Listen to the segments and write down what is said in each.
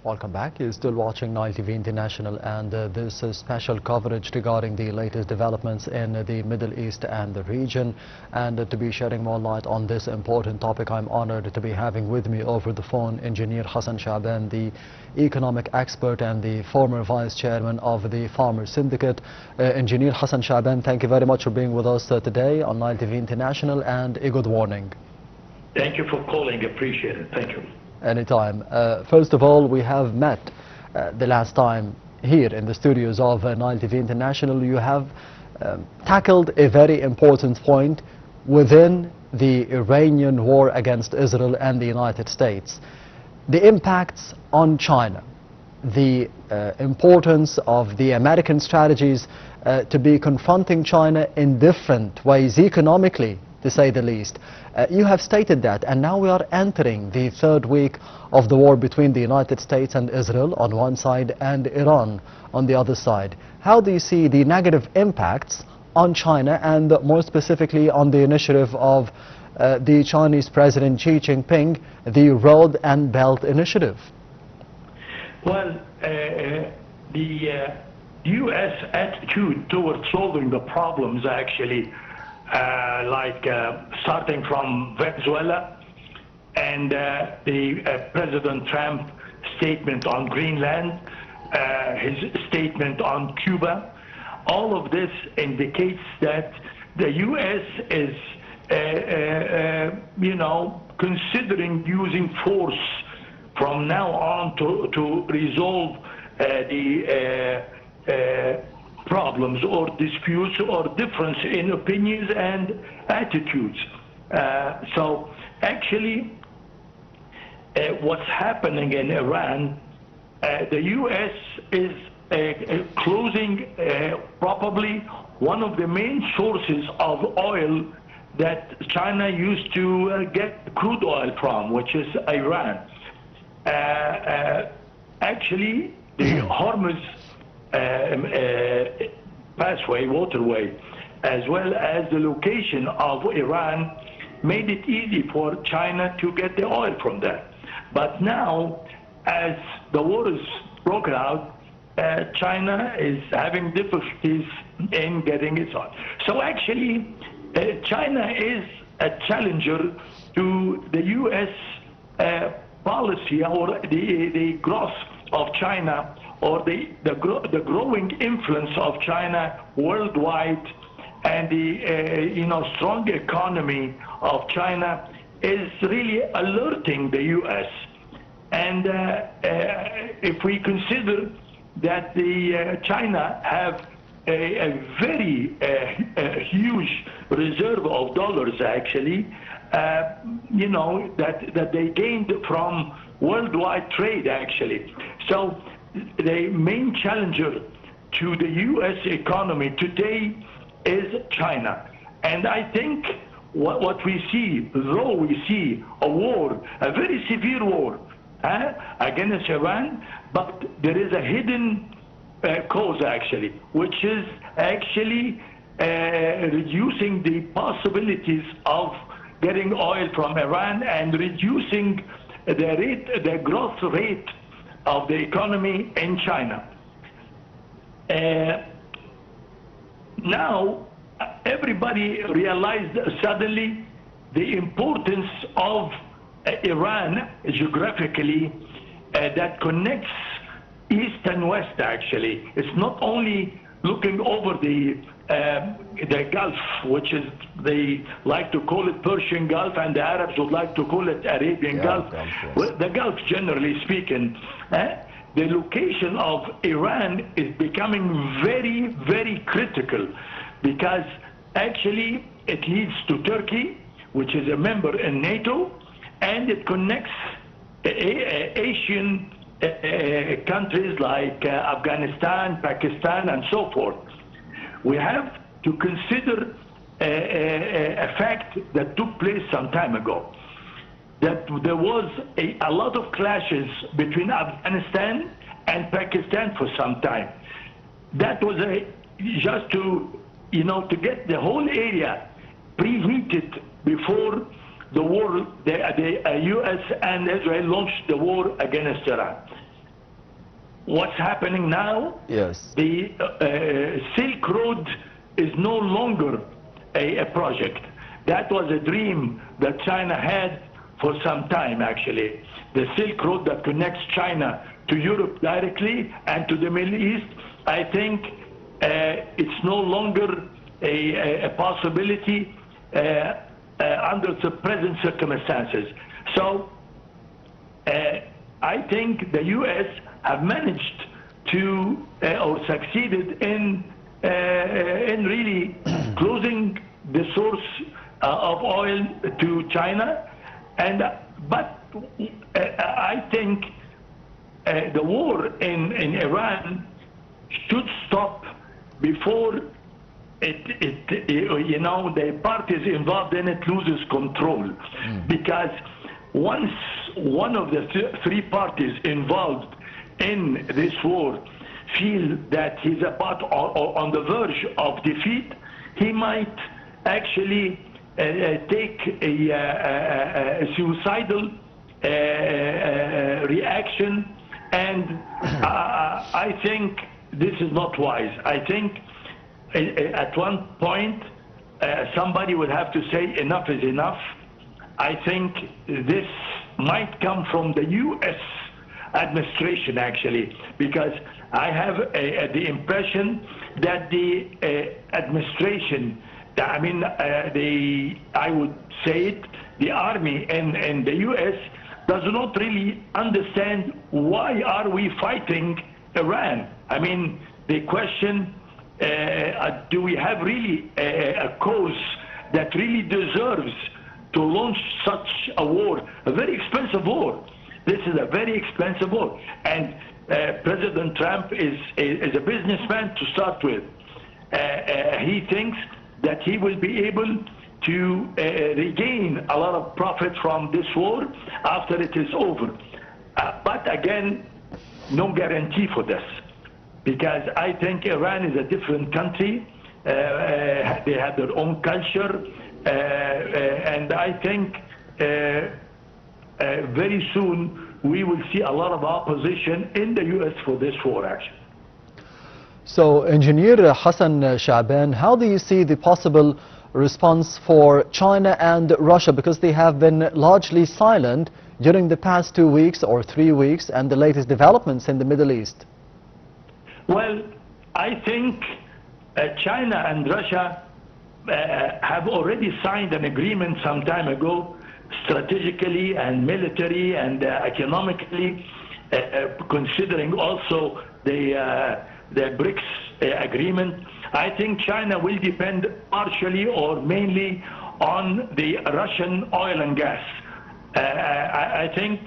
Welcome back. You're still watching Nile TV International, and this is special coverage regarding the latest developments in the Middle East and the region. And to be shedding more light on this important topic, I'm honored to be having with me over the phone Engineer Hassan Shabaan, the economic expert and the former vice chairman of the Farmers Syndicate. Engineer Hassan Shabaan, thank you very much for being with us today on Nile TV International, and a good morning. Thank you for calling. Appreciate it. Thank you. Anytime. First of all, we have met the last time here in the studios of Nile TV International. You have tackled a very important point within the Iranian war against Israel and the United States. The impacts on China, the importance of the American strategies to be confronting China in different ways economically, to say the least. You have stated that, and now we are entering the third week of the war between the United States and Israel on one side and Iran on the other side. How do you see the negative impacts on China, and more specifically on the initiative of the Chinese President Xi Jinping, the Road and Belt Initiative? Well, the U.S. attitude towards solving the problems actually, starting from Venezuela and the President Trump statement on Greenland, his statement on Cuba, all of this indicates that the U.S. is, considering using force from now on to resolve the problems or disputes or difference in opinions and attitudes. So actually what's happening in Iran, the U.S. is closing probably one of the main sources of oil that China used to get crude oil from, which is Iran. Actually, the Hormuz waterway, as well as the location of Iran, made it easy for China to get the oil from there. But now, as the war is broken out, China is having difficulties in getting its oil. So actually, China is a challenger to the U.S. policy, or the growth of China, or the growing influence of China worldwide, and the strong economy of China is really alerting the U.S. And if we consider that the China have a very huge reserve of dollars, actually, that they gained from worldwide trade, actually. So the main challenger to the U.S. economy today is China. And I think what we see, though we see a war, a very severe war against Iran, but there is a hidden cause, actually, which is actually reducing the possibilities of getting oil from Iran and reducing the growth rate of the economy in China. Now, everybody realized suddenly the importance of Iran geographically, that connects East and West, actually. It's not only looking over the Gulf, which is, they like to call it Persian Gulf, and the Arabs would like to call it Arabian Gulf. Well, the Gulf, generally speaking, the location of Iran is becoming very, very critical, because actually it leads to Turkey, which is a member in NATO, and it connects Asian countries like Afghanistan, Pakistan, and so forth. We have to consider a fact that took place some time ago, that there was a lot of clashes between Afghanistan and Pakistan for some time. That was just to get the whole area preheated before the war, the U.S. and Israel launched the war against Iran. what's happening now, Yes. the Silk Road is no longer a project. That was a dream that China had for some time, actually. The Silk Road that connects China to Europe directly and to the Middle East, I think it's no longer a possibility under the present circumstances. So I think the U.S. have managed to or succeeded in really closing the source of oil to China, but I think the war in Iran should stop before the parties involved in it loses control, because once one of the three parties involved in this war feel that he's about on the verge of defeat, he might actually take a suicidal reaction, and I think this is not wise. I think at one point somebody would have to say enough is enough. I think this might come from the U.S. administration, actually, because I have the impression that the administration, I mean, I would say it, the army and the U.S. does not really understand why are we fighting Iran. I mean, they question, do we have really a cause that really deserves to launch such a war, a very expensive war. This is a very expensive war, and President Trump is a businessman to start with. He thinks that he will be able to regain a lot of profit from this war after it is over. But again, no guarantee for this, because I think Iran is a different country. They have their own culture, and I think very soon we will see a lot of opposition in the U.S. for this war, actually. So, Engineer Hassan Shabaan, how do you see the possible response for China and Russia, because they have been largely silent during the past 2 weeks or 3 weeks and the latest developments in the Middle East? Well, I think China and Russia have already signed an agreement some time ago, strategically and military and economically, considering also the BRICS agreement. I think China will depend partially or mainly on the Russian oil and gas. I think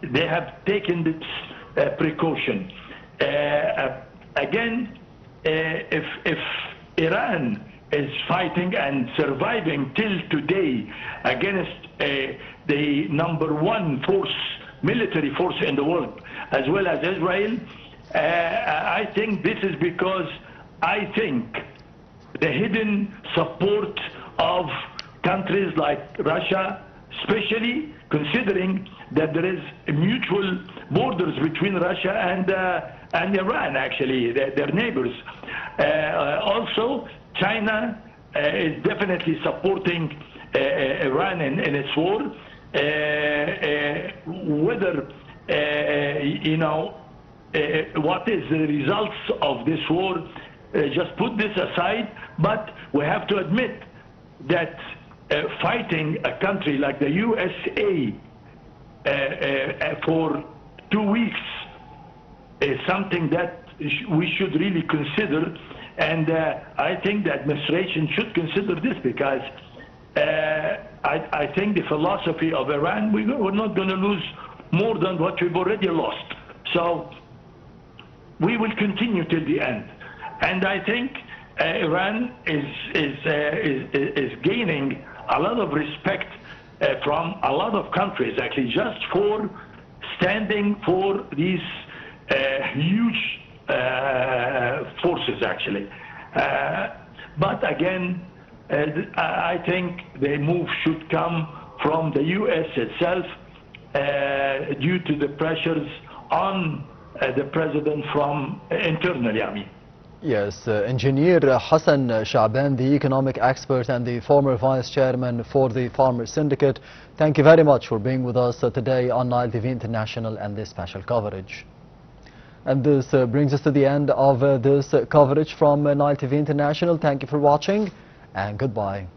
they have taken this precaution. Again, if Iran is fighting and surviving till today against the #1 force, military force in the world, as well as Israel, I think this is because I think the hidden support of countries like Russia, especially considering that there is mutual borders between Russia and Iran, actually, their neighbors. Also, China is definitely supporting Iran in its war. Whether, what is the results of this war, just put this aside, but we have to admit that fighting a country like the USA for 2 weeks is something that we should really consider, and I think the administration should consider this, because I think the philosophy of Iran, we're not going to lose more than what we've already lost. So we will continue till the end. And I think Iran is gaining a lot of respect from a lot of countries, actually, just for standing for these huge forces, actually. But again, I think the move should come from the U.S. itself, due to the pressures on the president from internally, I mean. Yes, Engineer Hassan Shabaan, the economic expert and the former vice chairman for the Farmers Syndicate, thank you very much for being with us today on Nile TV International and this special coverage. And this brings us to the end of this coverage from Nile TV International. Thank you for watching and goodbye.